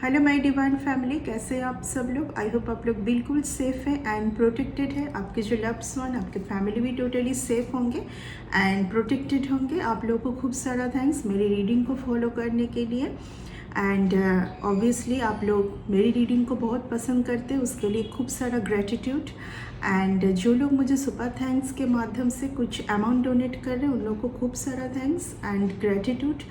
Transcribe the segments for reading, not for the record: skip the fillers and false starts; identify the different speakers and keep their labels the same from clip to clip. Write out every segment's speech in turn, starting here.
Speaker 1: Hello my divine family, कैसे हैं आप सब लोग। आई होप आप लोग बिल्कुल सेफ़ हैं एंड प्रोटेक्टेड है। आपके जो लव्ड वन, आपके फैमिली भी टोटली सेफ़ होंगे एंड प्रोटेक्टेड होंगे। आप लोगों को खूब सारा थैंक्स मेरी रीडिंग को फॉलो करने के लिए। एंड ऑब्वियसली आप लोग मेरी रीडिंग को बहुत पसंद करते हैं, उसके लिए खूब सारा ग्रेटिट्यूड। एंड जो लोग मुझे सुपर थैंक्स के माध्यम से कुछ अमाउंट डोनेट कर रहे हैं, उन लोगों को खूब सारा thanks and gratitude.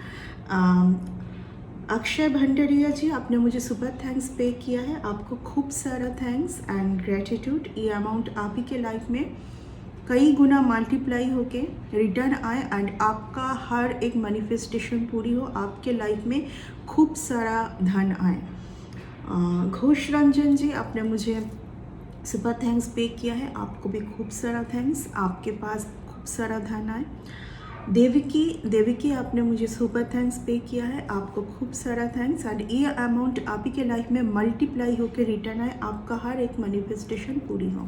Speaker 1: Akshay Bhandaria ji, आपने मुझे सुपर थैंक्स पे किया है, आपको खूब सारा थैंक्स एंड ग्रेटिट्यूड। ये अमाउंट आप ही के लाइफ में कई गुना मल्टीप्लाई होके रिटर्न आए एंड आपका हर एक मैनिफेस्टेशन पूरी हो, आपके लाइफ में खूब सारा धन आए। घोष रंजन जी, आपने मुझे सुपर थैंक्स पे किया है, आपको भी खूब सारा थैंक्स, आपके पास खूब सारा धन आए। देविकी आपने मुझे सुपर थैंक्स पे किया है, आपको खूब सारा थैंक्स एंड ये अमाउंट आप ही के लाइफ में मल्टीप्लाई होकर रिटर्न आए, आपका हर एक मैनिफेस्टेशन पूरी हो।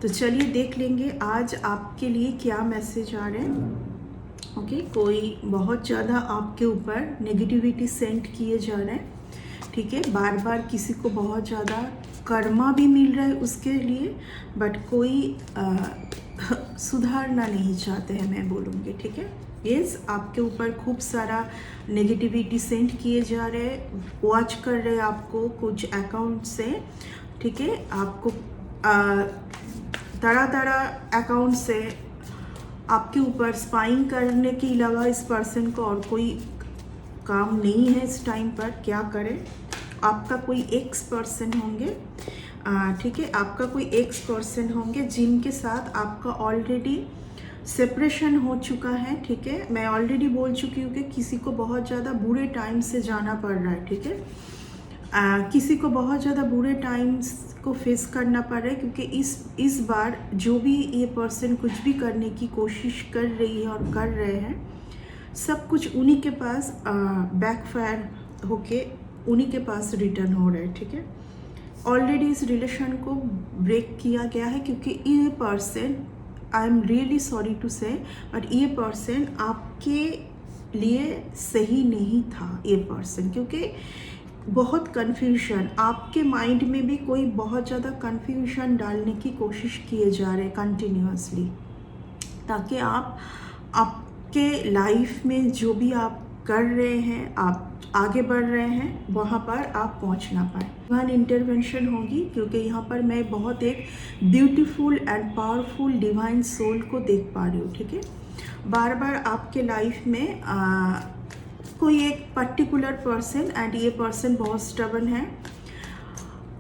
Speaker 1: तो चलिए देख लेंगे आज आपके लिए क्या मैसेज आ रहे हैं। ओके, कोई बहुत ज़्यादा आपके ऊपर नेगेटिविटी सेंड किए जा रहे हैं, ठीक है। बार बार किसी को बहुत ज़्यादा कर्मा भी मिल रहा है उसके लिए, बट कोई सुधारना नहीं चाहते हैं, मैं बोलूँगी, ठीक है। यस, आपके ऊपर खूब सारा नेगेटिविटी सेंड किए जा रहे हैं, वॉच कर रहे हैं आपको कुछ अकाउंट से, ठीक है। आपको तरह तरह अकाउंट से आपके ऊपर स्पाइंग करने के अलावा इस पर्सन को और कोई काम नहीं है इस टाइम पर। क्या करें, आपका कोई एक्स पर्सन होंगे, ठीक है, आपका कोई एक्स पर्सन होंगे जिनके साथ आपका ऑलरेडी सेपरेशन हो चुका है, ठीक है। मैं ऑलरेडी बोल चुकी हूँ कि किसी को बहुत ज़्यादा बुरे टाइम से जाना पड़ रहा है, ठीक है। किसी को बहुत ज़्यादा बुरे टाइम्स को फेस करना पड़ रहा है, क्योंकि इस बार जो भी ये पर्सन कुछ भी करने की कोशिश कर रही है और कर रहे हैं, सब कुछ उन्हीं के पास बैकफायर होके उन्हीं के पास रिटर्न हो रहा है, ठीक है। ऑलरेडी इस रिलेशन को ब्रेक किया गया है, क्योंकि ये person, I am really sorry to say, but ये पर्सन आपके लिए सही नहीं था। ये पर्सन, क्योंकि बहुत कन्फ्यूजन आपके माइंड में भी, कोई बहुत ज़्यादा कन्फ्यूजन डालने की कोशिश किए जा रहे हैं कंटिन्यूसली, ताकि आपके लाइफ में जो भी आप कर रहे हैं, आप आगे बढ़ रहे हैं, वहाँ पर आप पहुँच ना पाए। डिवाइन इंटरवेंशन होगी, क्योंकि यहाँ पर मैं बहुत एक beautiful and powerful divine soul को देख पा रही हूँ, ठीक है। बार बार आपके लाइफ में कोई एक पर्टिकुलर पर्सन, एंड ये पर्सन बहुत स्टबर्न है।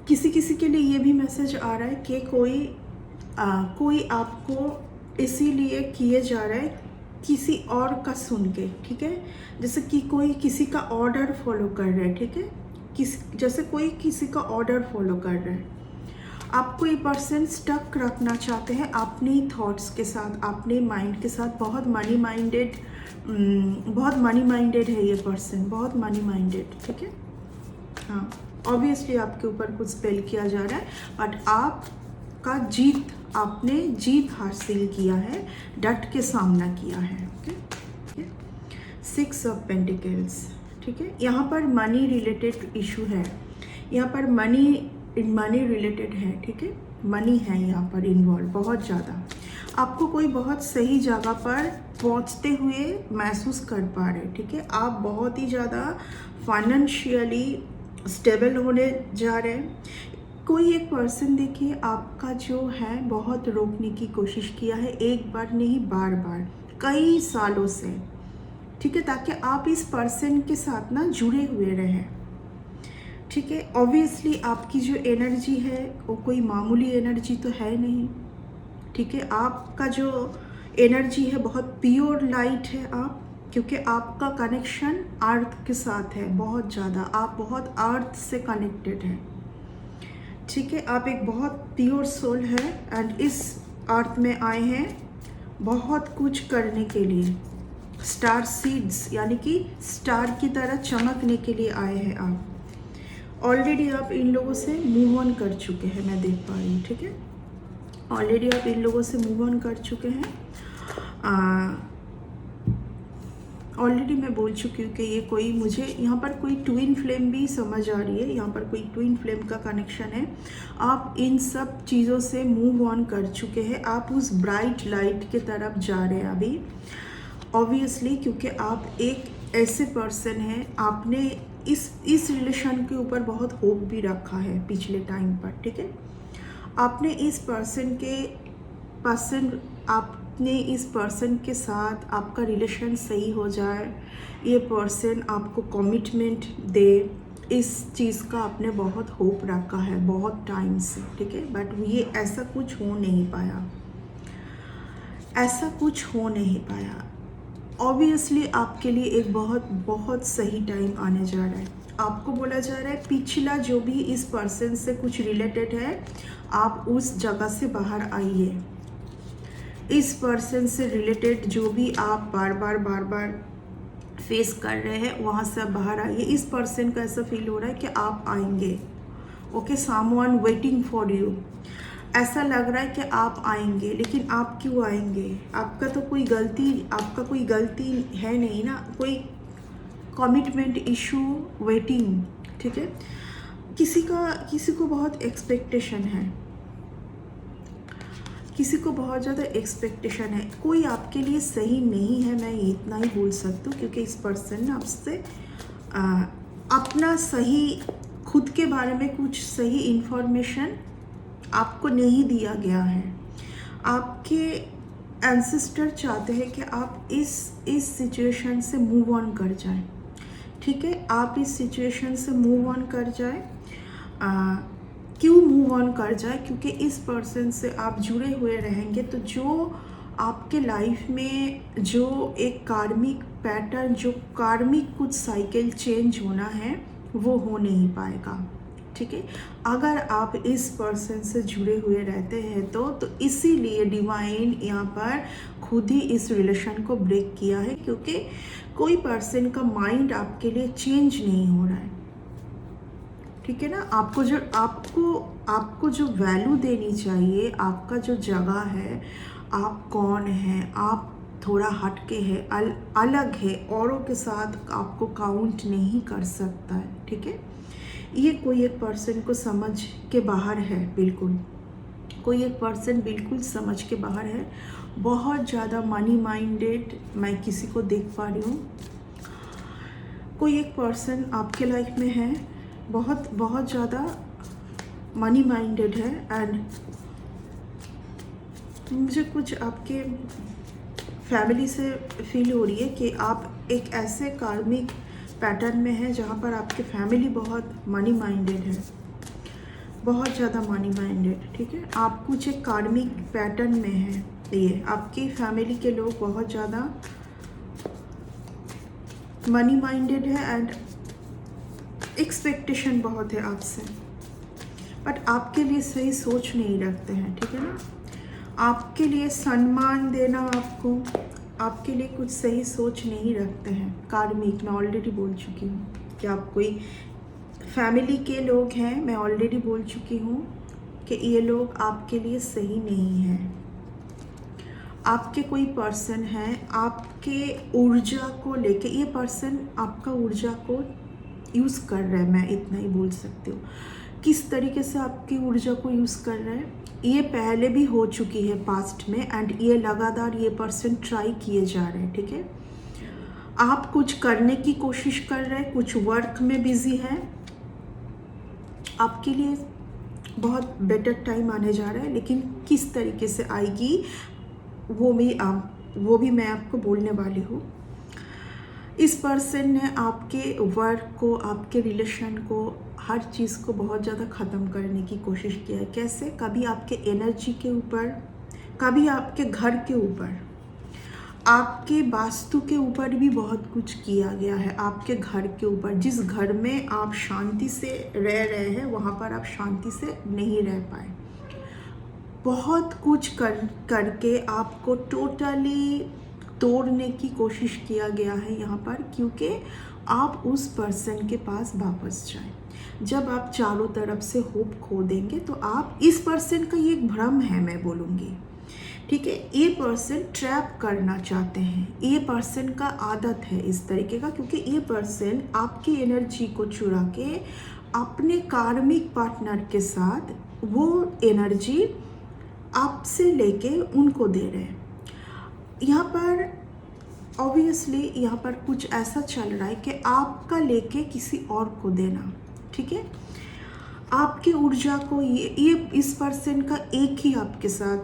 Speaker 1: किसी किसी के लिए ये भी मैसेज आ रहा है कि कोई आपको इसीलिए किए जा रहा है किसी और का सुन के, ठीक है। जैसे कि कोई किसी का ऑर्डर फॉलो कर रहा है, ठीक है। जैसे कोई किसी का ऑर्डर फॉलो कर रहा है, आपको ये पर्सन स्टक रखना चाहते हैं अपने थॉट्स के साथ, अपने माइंड के साथ। बहुत मनी माइंडेड है ये पर्सन, बहुत मनी माइंडेड, ठीक है। हाँ, ऑब्वियसली आपके ऊपर कुछ स्पेल किया जा रहा है, बट आपने जीत हासिल किया है, डट के सामना किया है, ओके। 6 ऑफ पेंटिकल्स, ठीक है। यहाँ पर मनी रिलेटेड इशू है, यहाँ पर मनी रिलेटेड है, ठीक है। मनी है यहाँ पर इन्वॉल्व बहुत ज़्यादा। आपको कोई बहुत सही जगह पर पहुँचते हुए महसूस कर पा रहे हैं, ठीक है। आप बहुत ही ज़्यादा फाइनेंशियली स्टेबल होने जा रहे हैं। कोई एक पर्सन देखिए आपका जो है बहुत रोकने की कोशिश किया है, एक बार नहीं बार बार, कई सालों से, ठीक है, ताकि आप इस पर्सन के साथ ना जुड़े हुए रहें, ठीक है। ऑब्वियसली आपकी जो एनर्जी है वो कोई मामूली एनर्जी तो है नहीं, ठीक है। आपका जो एनर्जी है बहुत प्योर लाइट है आप, क्योंकि आपका कनेक्शन अर्थ के साथ है बहुत ज़्यादा, आप बहुत अर्थ से कनेक्टेड हैं, ठीक है। आप एक बहुत प्योर सोल है एंड इस अर्थ में आए हैं बहुत कुछ करने के लिए, स्टार सीड्स यानी कि स्टार की तरह चमकने के लिए आए हैं आप। ऑलरेडी आप इन लोगों से मूव ऑन कर चुके हैं, मैं देख पा रही हूँ, ठीक है। ऑलरेडी आप इन लोगों से मूव ऑन कर चुके हैं। ऑलरेडी मैं बोल चुकी हूँ कि ये कोई, मुझे यहाँ पर कोई ट्विन फ्लेम भी समझ आ रही है, यहाँ पर कोई ट्विन फ्लेम का कनेक्शन है। आप इन सब चीज़ों से मूव ऑन कर चुके हैं, आप उस ब्राइट लाइट की तरफ जा रहे हैं अभी ऑब्वियसली, क्योंकि आप एक ऐसे पर्सन हैं, आपने इस रिलेशन के ऊपर बहुत होप भी रखा है पिछले टाइम पर, ठीक है। आपने इस पर्सन के साथ आपका रिलेशन सही हो जाए, ये पर्सन आपको कमिटमेंट दे, इस चीज़ का आपने बहुत होप रखा है बहुत टाइम से, ठीक है। बट ये ऐसा कुछ हो नहीं पाया, ऑब्वियसली आपके लिए एक बहुत सही टाइम आने जा रहा है। आपको बोला जा रहा है पिछला जो भी इस पर्सन से कुछ रिलेटेड है, आप उस जगह से बाहर आइए। इस पर्सन से रिलेटेड जो भी आप बार बार फेस कर रहे हैं, वहाँ से बाहर आइए। इस पर्सन का ऐसा फील हो रहा है कि आप आएंगे, okay, someone waiting for you, ऐसा लग रहा है कि आप आएंगे। लेकिन आप क्यों आएंगे? आपका कोई गलती है नहीं ना, कोई कमिटमेंट इशू वेटिंग, ठीक है। किसी को बहुत एक्सपेक्टेशन है, किसी को बहुत ज़्यादा एक्सपेक्टेशन है, कोई आपके लिए सही नहीं है, मैं इतना ही बोल सकती हूँ, क्योंकि इस पर्सन ने आपसे अपना सही, खुद के बारे में कुछ सही इन्फॉर्मेशन आपको नहीं दिया गया है। आपके एंसेस्टर चाहते हैं कि आप इस सिचुएशन से मूव ऑन कर जाएं, ठीक है। आप इस सिचुएशन से मूव ऑन कर जाएं। क्यों मूव ऑन कर जाए? क्योंकि इस पर्सन से आप जुड़े हुए रहेंगे तो जो आपके लाइफ में जो एक कार्मिक पैटर्न, जो कार्मिक कुछ साइकिल चेंज होना है, वो हो नहीं पाएगा, ठीक है। अगर आप इस पर्सन से जुड़े हुए रहते हैं तो इसीलिए डिवाइन यहाँ पर खुद ही इस रिलेशन को ब्रेक किया है, क्योंकि कोई पर्सन का माइंड आपके लिए चेंज नहीं हो रहा है, ठीक है ना। आपको जो वैल्यू देनी चाहिए, आपका जो जगह है, आप कौन है, आप थोड़ा हटके है, अलग है, औरों के साथ आपको काउंट नहीं कर सकता है, ठीक है। ये कोई एक पर्सन को समझ के बाहर है, बिल्कुल कोई एक पर्सन बिल्कुल समझ के बाहर है, बहुत ज़्यादा मनी माइंडेड मैं किसी को देख पा रही हूँ। कोई एक पर्सन आपके लाइफ में है, बहुत ज़्यादा मनी माइंडेड है, एंड मुझे कुछ आपके फैमिली से फील हो रही है कि आप एक ऐसे कार्मिक पैटर्न में है जहाँ पर आपके फैमिली बहुत मनी माइंडेड है, बहुत ज़्यादा मनी माइंडेड, ठीक है। आप कुछ एक कार्मिक पैटर्न में है, ये आपकी फैमिली के लोग बहुत ज़्यादा मनी माइंडेड है एंड एक्सपेक्टेशन बहुत है आपसे, बट आपके लिए सही सोच नहीं रखते हैं, ठीक है ना। आपके लिए सम्मान देना, आपके लिए कुछ सही सोच नहीं रखते हैं कार्मिक। मैं ऑलरेडी बोल चुकी हूँ कि आप कोई फैमिली के लोग हैं, मैं ऑलरेडी बोल चुकी हूँ कि ये लोग आपके लिए सही नहीं हैं। आपके कोई पर्सन है, आपके ऊर्जा को लेके, ये पर्सन आपका ऊर्जा को यूज़ कर रहा है, मैं इतना ही बोल सकती हूँ। किस तरीके से आपकी ऊर्जा को यूज़ कर रहा है, ये पहले भी हो चुकी है पास्ट में, एंड ये लगातार ये पर्सन ट्राई किए जा रहे हैं, ठीक है। आप कुछ करने की कोशिश कर रहे हैं, कुछ वर्क में बिजी है, आपके लिए बहुत बेटर टाइम आने जा रहा है, लेकिन किस तरीके से आएगी वो भी मैं आपको बोलने वाली हूँ। इस पर्सन ने आपके वर्क को, आपके रिलेशन को, हर चीज़ को बहुत ज़्यादा ख़त्म करने की कोशिश किया है। कैसे? कभी आपके एनर्जी के ऊपर, कभी आपके घर के ऊपर, आपके वास्तु के ऊपर भी बहुत कुछ किया गया है। आपके घर के ऊपर, जिस घर में आप शांति से रह रहे हैं, वहाँ पर आप शांति से नहीं रह पाए। बहुत कुछ करके आपको टोटली तोड़ने की कोशिश किया गया है यहाँ पर, क्योंकि आप उस पर्सन के पास वापस जाएं। जब आप चारों तरफ से होप खो देंगे तो आप, इस पर्सन का ये एक भ्रम है, मैं बोलूँगी ठीक है। ये पर्सन ट्रैप करना चाहते हैं, ये पर्सन का आदत है इस तरीके का, क्योंकि ये पर्सन आपकी एनर्जी को चुरा के अपने कार्मिक पार्टनर के साथ वो एनर्जी आपसे लेके उनको दे रहे हैं। यहाँ पर ऑब्वियसली यहाँ पर कुछ ऐसा चल रहा है कि आपका लेके किसी और को देना, ठीक है। आपकी ऊर्जा को ये इस पर्सन का एक ही आपके साथ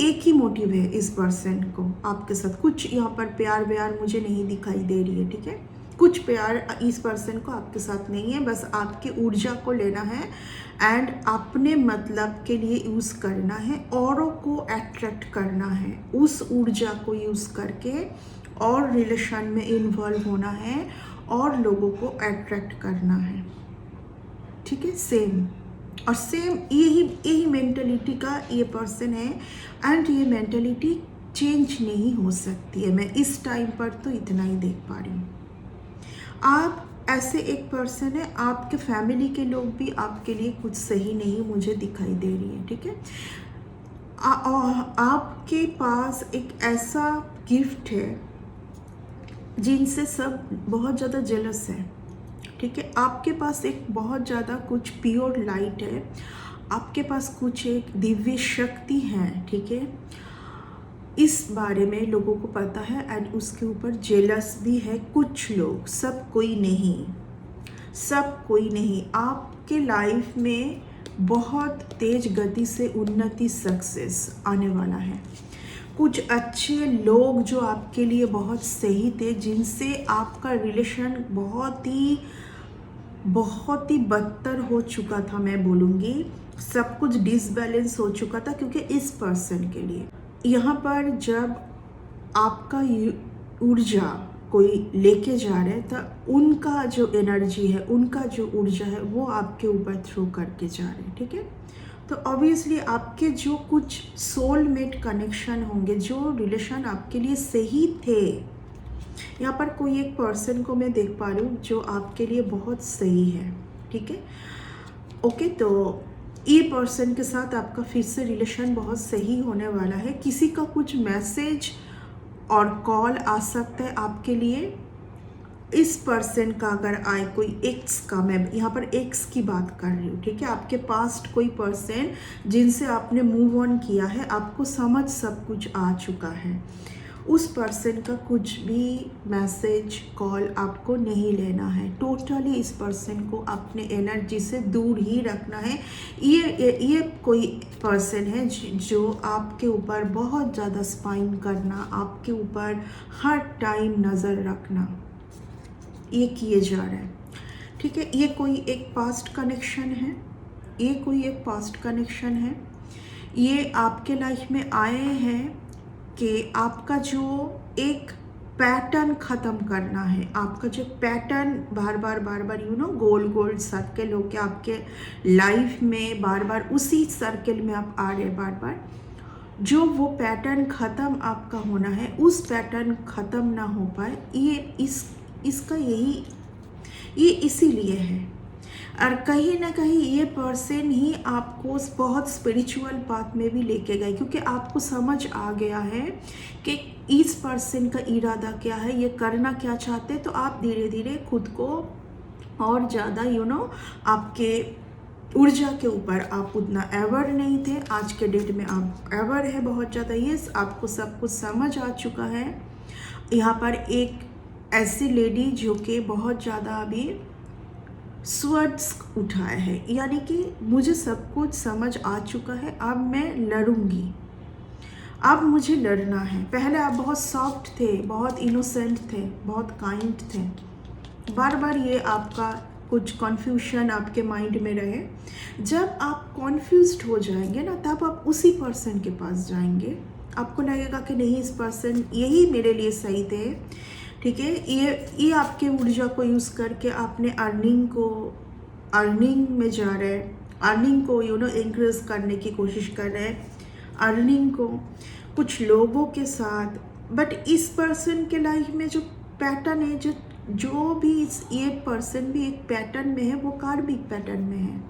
Speaker 1: एक ही मोटिव है, इस पर्सन को आपके साथ कुछ यहाँ पर प्यार व्यार मुझे नहीं दिखाई दे रही है, ठीक है। कुछ प्यार इस पर्सन को आपके साथ नहीं है, बस आपकी ऊर्जा को लेना है एंड अपने मतलब के लिए यूज़ करना है, औरों को अट्रैक्ट करना है, उस ऊर्जा को यूज़ करके और रिलेशन में इन्वॉल्व होना है और लोगों को अट्रैक्ट करना है, ठीक है। सेम और सेम यही मेंटलिटी का ये पर्सन है एंड ये मेंटलिटी चेंज नहीं हो सकती है। मैं इस टाइम पर तो इतना ही देख पा रही हूँ। आप ऐसे एक पर्सन है, आपके फैमिली के लोग भी आपके लिए कुछ सही नहीं मुझे दिखाई दे रही है, ठीक है। आपके पास एक ऐसा गिफ्ट है जिनसे सब बहुत ज़्यादा जेलस है, ठीक है। आपके पास एक बहुत ज़्यादा कुछ प्योर लाइट है, आपके पास कुछ एक दिव्य शक्ति है, ठीक है। इस बारे में लोगों को पता है एंड उसके ऊपर जेलस भी है कुछ लोग, सब कोई नहीं, सब कोई नहीं। आपके लाइफ में बहुत तेज गति से उन्नति सक्सेस आने वाला है। कुछ अच्छे लोग जो आपके लिए बहुत सही थे, जिनसे आपका रिलेशन बहुत ही बदतर हो चुका था, मैं बोलूँगी सब कुछ डिसबैलेंस हो चुका था, क्योंकि इस पर्सन के लिए यहाँ पर जब आपका ऊर्जा कोई लेके जा रहे हैं तो उनका जो एनर्जी है, उनका जो ऊर्जा है वो आपके ऊपर थ्रो करके जा रहे हैं, ठीक है। तो ऑब्वियसली आपके जो कुछ सोलमेट कनेक्शन होंगे, जो रिलेशन आपके लिए सही थे, यहाँ पर कोई एक पर्सन को मैं देख पा रही हूँ जो आपके लिए बहुत सही है, ठीक है। ओके, तो ये पर्सन के साथ आपका फिर से रिलेशन बहुत सही होने वाला है। किसी का कुछ मैसेज और कॉल आ सकता है आपके लिए। इस पर्सन का अगर आए कोई एक्स का, मैं यहाँ पर एक्स की बात कर रही हूँ, ठीक है। आपके पास्ट कोई पर्सन जिनसे आपने मूव ऑन किया है, आपको समझ सब कुछ आ चुका है, उस पर्सन का कुछ भी मैसेज कॉल आपको नहीं लेना है। टोटली इस पर्सन को अपने एनर्जी से दूर ही रखना है। ये कोई पर्सन है जो आपके ऊपर बहुत ज़्यादा स्पाइन करना, आपके ऊपर हर टाइम नज़र रखना, ये किए जा रहा है, ठीक है। ये कोई एक पास्ट कनेक्शन है, ये कोई एक पास्ट कनेक्शन है। ये आपके लाइफ में आए हैं कि आपका जो एक पैटर्न ख़त्म करना है, आपका जो पैटर्न बार बार गोल गोल सर्कल होके आपके लाइफ में बार बार उसी सर्कल में आप आ रहे हैं बार, जो वो पैटर्न ख़त्म आपका होना है, उस पैटर्न ख़त्म ना हो पाए, इसका ये इसीलिए है। और कहीं ना कहीं ये पर्सन ही आपको बहुत स्पिरिचुअल पाथ में भी लेके गए, क्योंकि आपको समझ आ गया है कि इस पर्सन का इरादा क्या है, ये करना क्या चाहते, तो आप धीरे धीरे खुद को और ज़्यादा आपके ऊर्जा के ऊपर आप उतना एवर नहीं थे, आज के डेट में आप एवर है बहुत ज़्यादा। ये आपको सब कुछ समझ आ चुका है। यहाँ पर एक ऐसी लेडी जो कि बहुत ज़्यादा अभी स्वर्ड्स उठाया है, यानी कि मुझे सब कुछ समझ आ चुका है, अब मैं लड़ूंगी, अब मुझे लड़ना है। पहले आप बहुत सॉफ्ट थे, बहुत इनोसेंट थे, बहुत काइंड थे, बार बार ये आपका कुछ कन्फ्यूजन आपके माइंड में रहे। जब आप कन्फ्यूज्ड हो जाएंगे ना, तब आप उसी पर्सन के पास जाएंगे, आपको लगेगा कि नहीं, इस पर्सन यही मेरे लिए सही थे, ठीक है। ये आपके ऊर्जा को यूज़ करके आपने अर्निंग में जा रहे हैं, अर्निंग को इंक्रीज करने की कोशिश कर रहे हैं, अर्निंग को कुछ लोगों के साथ। बट इस पर्सन के लाइफ में जो पैटर्न है, जो भी ये पर्सन भी एक पैटर्न में है, वो कार्मिक पैटर्न में है,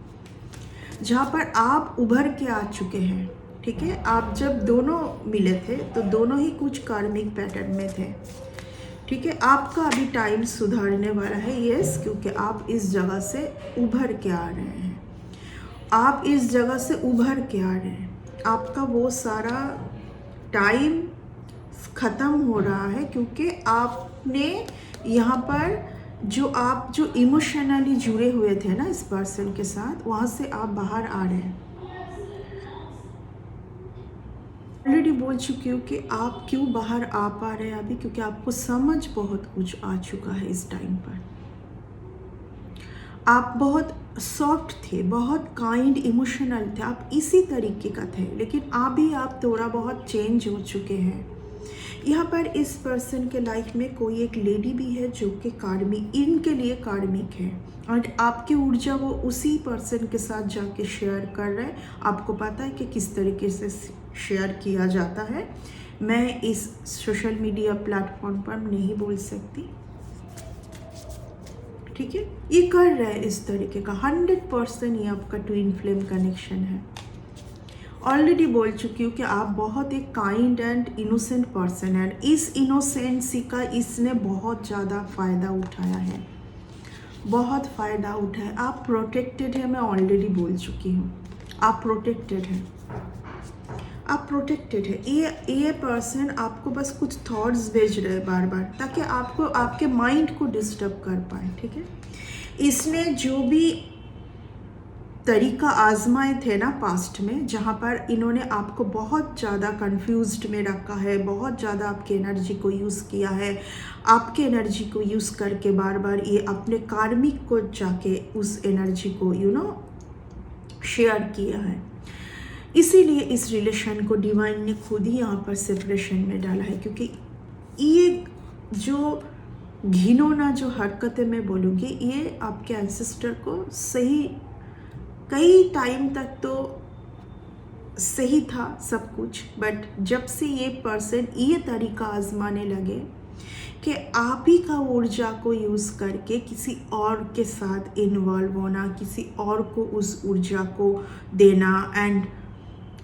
Speaker 1: जहाँ पर आप उभर के आ चुके हैं, ठीक है। आप जब दोनों मिले थे तो दोनों ही कुछ कार्मिक पैटर्न में थे, ठीक है। आपका अभी टाइम सुधारने वाला है, यस, क्योंकि आप इस जगह से उभर के आ रहे हैं। आप इस जगह से उभर के आ रहे हैं। आपका वो सारा टाइम ख़त्म हो रहा है, क्योंकि आपने यहाँ पर जो इमोशनली जुड़े हुए थे ना इस पर्सन के साथ, वहाँ से आप बाहर आ रहे हैं। ऑलरेडी बोल चुकी हूँ कि आप क्यों बाहर आ पा रहे हैं अभी, क्योंकि आपको समझ बहुत कुछ आ चुका है इस टाइम पर। आप बहुत सॉफ्ट थे, बहुत काइंड इमोशनल थे, आप इसी तरीके का थे, लेकिन अभी आप थोड़ा बहुत चेंज हो चुके हैं। यहाँ पर इस पर्सन के लाइफ में कोई एक लेडी भी है जो कि कार्मिक, इनके लिए कार्मिक है, और आपकी ऊर्जा वो उसी पर्सन के साथ जाके शेयर कर रहे हैं। आपको पता है कि किस तरीके से शेयर किया जाता है। मैं इस सोशल मीडिया प्लेटफॉर्म पर नहीं बोल सकती, ठीक है। ये कर रहे हैं इस तरीके का 100%। ये आपका ट्विन फ्लेम कनेक्शन है। ऑलरेडी बोल चुकी हूँ कि आप बहुत एक काइंड एंड इनोसेंट पर्सन है। इस इनोसेंसी का इसने बहुत ज़्यादा फ़ायदा उठाया है, बहुत फ़ायदा उठाया। आप प्रोटेक्टेड है, मैं ऑलरेडी बोल चुकी हूँ। आप प्रोटेक्टेड हैं, आप प्रोटेक्टेड है। ये पर्सन आपको बस कुछ थॉट्स भेज रहे हैं बार बार, ताकि आपको आपके माइंड को डिस्टर्ब कर पाए, ठीक है। इसने जो भी तरीका आजमाए थे ना पास्ट में, जहाँ पर इन्होंने आपको बहुत ज़्यादा कंफ्यूज्ड में रखा है, बहुत ज़्यादा आपकी एनर्जी को यूज़ किया है, आपके एनर्जी को यूज़ करके बार बार ये अपने कार्मिक को जाके उस एनर्जी को शेयर किया है। इसीलिए इस रिलेशन को डिवाइन ने खुद ही यहाँ पर सेपरेशन में डाला है, क्योंकि ये जो घिनौना जो हरकतें मैं बोलूँगी, ये आपके एंसेस्टर को सही कई टाइम तक तो सही था सब कुछ, बट जब से ये पर्सन ये तरीका आजमाने लगे कि आप ही का ऊर्जा को यूज़ करके किसी और के साथ इन्वॉल्व होना, किसी और को उस ऊर्जा को देना एंड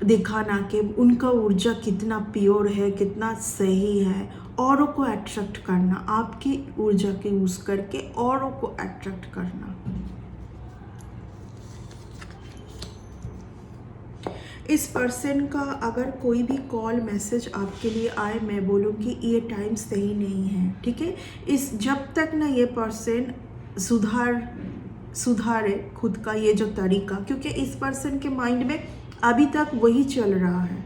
Speaker 1: दिखाना कि उनका ऊर्जा कितना प्योर है, कितना सही है, औरों को अट्रैक्ट करना, आपकी ऊर्जा के यूज़ करके औरों को अट्रैक्ट करना। इस पर्सन का अगर कोई भी कॉल मैसेज आपके लिए आए, मैं बोलूँगी ये टाइम सही नहीं है, ठीक है। इस जब तक ना ये पर्सन सुधारे खुद का ये जो तरीका, क्योंकि इस पर्सन के माइंड में अभी तक वही चल रहा है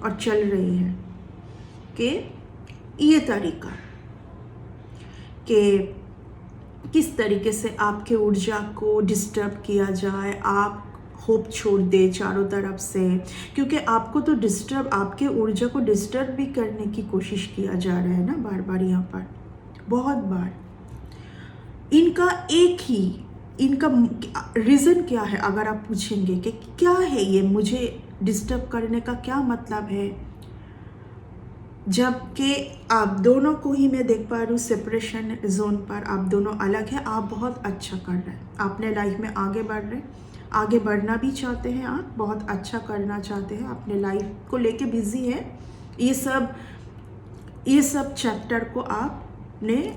Speaker 1: और चल रही है कि ये तरीका कि किस तरीके से आपके ऊर्जा को डिस्टर्ब किया जाए, आप होप छोड़ दे चारों तरफ से, क्योंकि आपको तो डिस्टर्ब, आपके ऊर्जा को डिस्टर्ब भी करने की कोशिश किया जा रहा है ना बार बार यहाँ पर, बहुत बार। इनका इनका रीज़न क्या है, अगर आप पूछेंगे कि क्या है ये मुझे डिस्टर्ब करने का क्या मतलब है, जबकि आप दोनों को ही मैं देख पा रही हूँ सेपरेशन जोन पर, आप दोनों अलग हैं। आप बहुत अच्छा कर रहे हैं, अपने लाइफ में आगे बढ़ रहे हैं, आगे बढ़ना भी चाहते हैं, आप बहुत अच्छा करना चाहते हैं, अपने लाइफ को लेके बिजी है। ये सब चैप्टर को आपने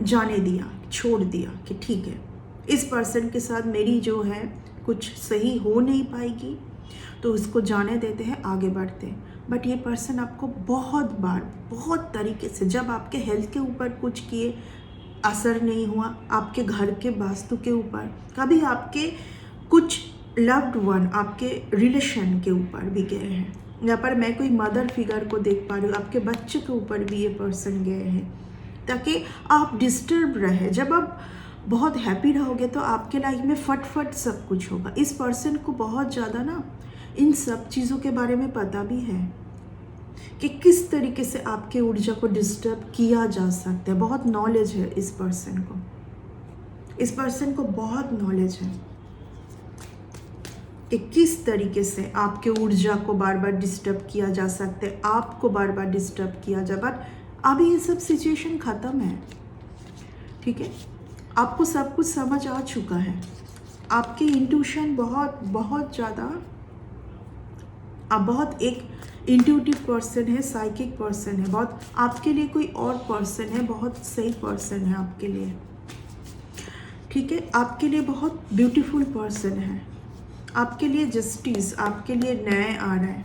Speaker 1: जाने दिया, छोड़ दिया कि ठीक है इस पर्सन के साथ मेरी जो है कुछ सही हो नहीं पाएगी, तो उसको जाने देते हैं, आगे बढ़ते हैं। बट ये पर्सन आपको बहुत बार बहुत तरीके से, जब आपके हेल्थ के ऊपर कुछ किए असर नहीं हुआ, आपके घर के वास्तु के ऊपर, कभी आपके कुछ लव्ड वन आपके रिलेशन के ऊपर भी गए हैं। यहाँ पर मैं कोई मदर फिगर को देख पा रही हूँ, आपके बच्चे के ऊपर भी ये पर्सन गए हैं, ताकि आप डिस्टर्ब रहे। जब आप बहुत हैप्पी रहोगे तो आपके लाइफ में फट सब कुछ होगा। इस पर्सन को बहुत ज़्यादा ना इन सब चीज़ों के बारे में पता भी है कि किस तरीके से आपके ऊर्जा को डिस्टर्ब किया जा सकता है। बहुत नॉलेज है इस पर्सन को, इस पर्सन को बहुत नॉलेज है कि किस तरीके से आपके ऊर्जा को बार बार डिस्टर्ब किया जा सकता है, आपको बार बार डिस्टर्ब किया जा। बट अभी ये सब सिचुएशन ख़त्म है, ठीक है। आपको सब कुछ समझ आ चुका है, आपकी इंट्यूशन बहुत ज़्यादा आप बहुत एक इंट्यूटिव पर्सन है, साइकिक पर्सन है, बहुत आपके लिए कोई और पर्सन है, बहुत सही पर्सन है आपके लिए, ठीक है। आपके लिए बहुत ब्यूटीफुल पर्सन है, आपके लिए जस्टिस, आपके लिए न्याय आ रहा है।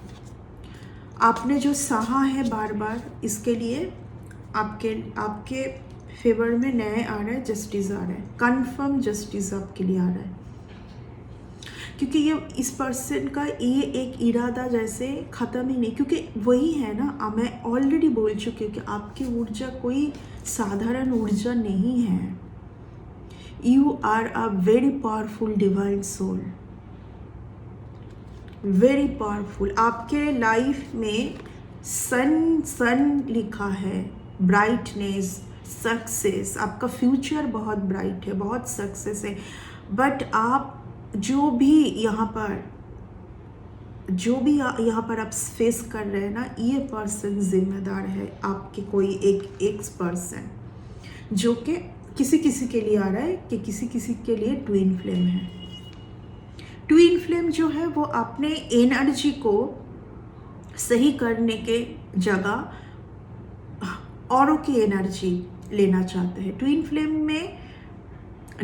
Speaker 1: आपने जो सहा है बार बार, इसके लिए आपके फेवर में न्याय आ रहा है, जस्टिस आ रहा है, कन्फर्म जस्टिस आपके लिए आ रहा है। क्योंकि ये इस पर्सन का ये एक इरादा जैसे ख़त्म ही नहीं, क्योंकि वही है ना, मैं ऑलरेडी बोल चुकी हूँ कि आपकी ऊर्जा कोई साधारण ऊर्जा नहीं है। You are a very powerful divine soul, very powerful. आपके लाइफ में सन लिखा है, ब्राइटनेस, सक्सेस, आपका फ्यूचर बहुत ब्राइट है, बहुत सक्सेस है। बट आप जो भी यहाँ पर आप फेस कर रहे हैं ना, ये पर्सन जिम्मेदार है, आपके कोई एक एक्स पर्सन, जो कि किसी के लिए आ रहा है कि किसी के लिए ट्विन फ्लेम है। ट्विन फ्लेम जो है वो अपने एनर्जी को सही करने के जगह औरों की एनर्जी लेना चाहते हैं। ट्विन फ्लेम में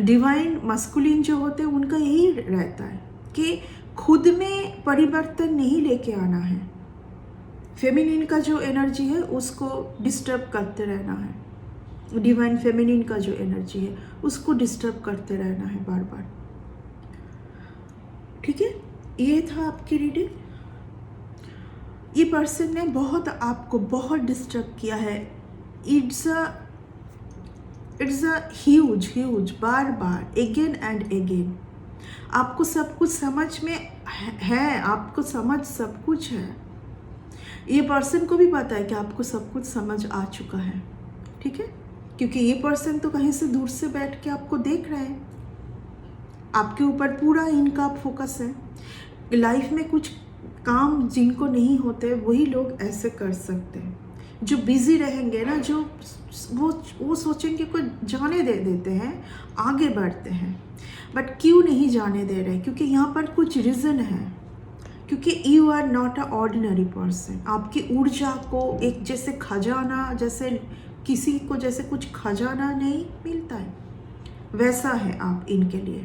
Speaker 1: डिवाइन मस्कुलिन जो होते हैं उनका यही रहता है कि खुद में परिवर्तन नहीं लेके आना है, फेमिनिन का जो एनर्जी है उसको डिस्टर्ब करते रहना है, डिवाइन फेमिनिन का जो एनर्जी है उसको डिस्टर्ब करते रहना है बार बार, ठीक है। ये था आपकी रीडिंग। ये पर्सन ने आपको बहुत डिस्टर्ब किया है। It's a huge bar again and again. आपको सब कुछ समझ में है, आपको समझ सब कुछ है। ये पर्सन को भी पता है कि आपको सब कुछ समझ आ चुका है, ठीक है, क्योंकि ये पर्सन तो कहीं से दूर से बैठ के आपको देख रहा है, आपके ऊपर पूरा इनका फोकस है। लाइफ में कुछ काम जिनको नहीं होते वही लोग ऐसे कर सकते हैं। जो बिजी रहेंगे ना, जो वो सोचेंगे कोई जाने देते हैं, आगे बढ़ते हैं, बट क्यों नहीं जाने दे रहे? क्योंकि यहाँ पर कुछ रीज़न है, क्योंकि you are not a ordinary person. आपकी ऊर्जा को एक जैसे खजाना, जैसे किसी को जैसे कुछ खजाना नहीं मिलता है, वैसा है आप इनके लिए।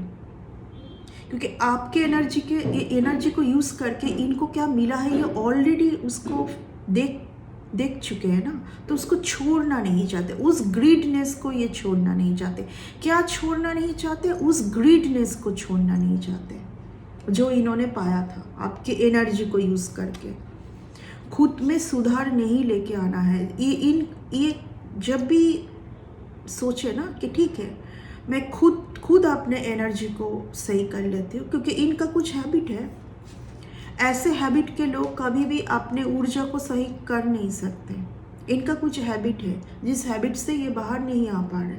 Speaker 1: क्योंकि आपके एनर्जी को यूज़ करके इनको क्या मिला है ये ऑलरेडी उसको देख चुके हैं ना, तो उसको छोड़ना नहीं चाहते, उस ग्रीडनेस को ये छोड़ना नहीं चाहते। क्या छोड़ना नहीं चाहते? उस ग्रीडनेस को छोड़ना नहीं चाहते जो इन्होंने पाया था आपके एनर्जी को यूज़ करके। खुद में सुधार नहीं लेके आना है। ये जब भी सोचे ना कि ठीक है मैं खुद अपने एनर्जी को सही कर लेती हूँ, क्योंकि इनका कुछ हैबिट है, ऐसे हैबिट के लोग कभी भी अपने ऊर्जा को सही कर नहीं सकते। इनका कुछ हैबिट है जिस हैबिट से ये बाहर नहीं आ पा रहे,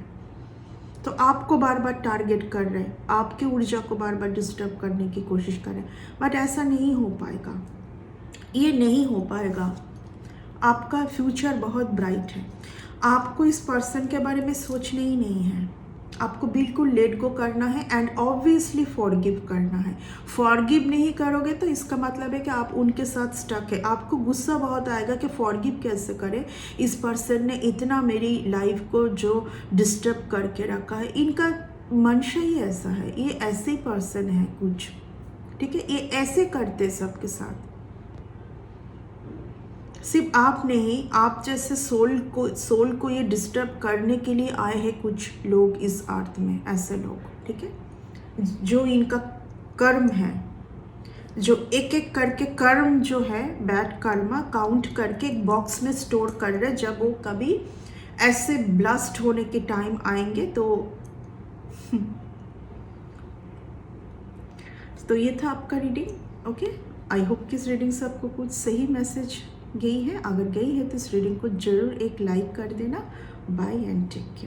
Speaker 1: तो आपको बार बार टारगेट कर रहे हैं, आपकी ऊर्जा को बार बार डिस्टर्ब करने की कोशिश कर रहे हैं, बट ऐसा नहीं हो पाएगा, ये नहीं हो पाएगा। आपका फ्यूचर बहुत ब्राइट है। आपको इस पर्सन के बारे में सोचना ही नहीं है, आपको बिल्कुल लेट गो करना है एंड ऑब्वियसली फॉरगिव करना है। फॉरगिव नहीं करोगे तो इसका मतलब है कि आप उनके साथ स्टक है। आपको गुस्सा बहुत आएगा कि फॉरगिव कैसे करें, इस पर्सन ने इतना मेरी लाइफ को जो डिस्टर्ब करके रखा है। इनका मंशा ही ऐसा है, ये ऐसे ही पर्सन है कुछ, ठीक है, ये ऐसे करते सबके साथ। सिर्फ आप नहीं, आप जैसे सोल को ये डिस्टर्ब करने के लिए आए हैं कुछ लोग इस अर्थ में, ऐसे लोग, ठीक है, जो इनका कर्म है, जो एक एक करके कर्म जो है, बैड कर्मा काउंट करके एक बॉक्स में स्टोर कर रहे। जब वो कभी ऐसे ब्लास्ट होने के टाइम आएंगे तो ये था आपका रीडिंग। ओके, आई होप कि इस रीडिंग से आपको कुछ सही मैसेज गई है। अगर गई है तो इस रीडिंग को जरूर एक लाइक कर देना। Bye and take care.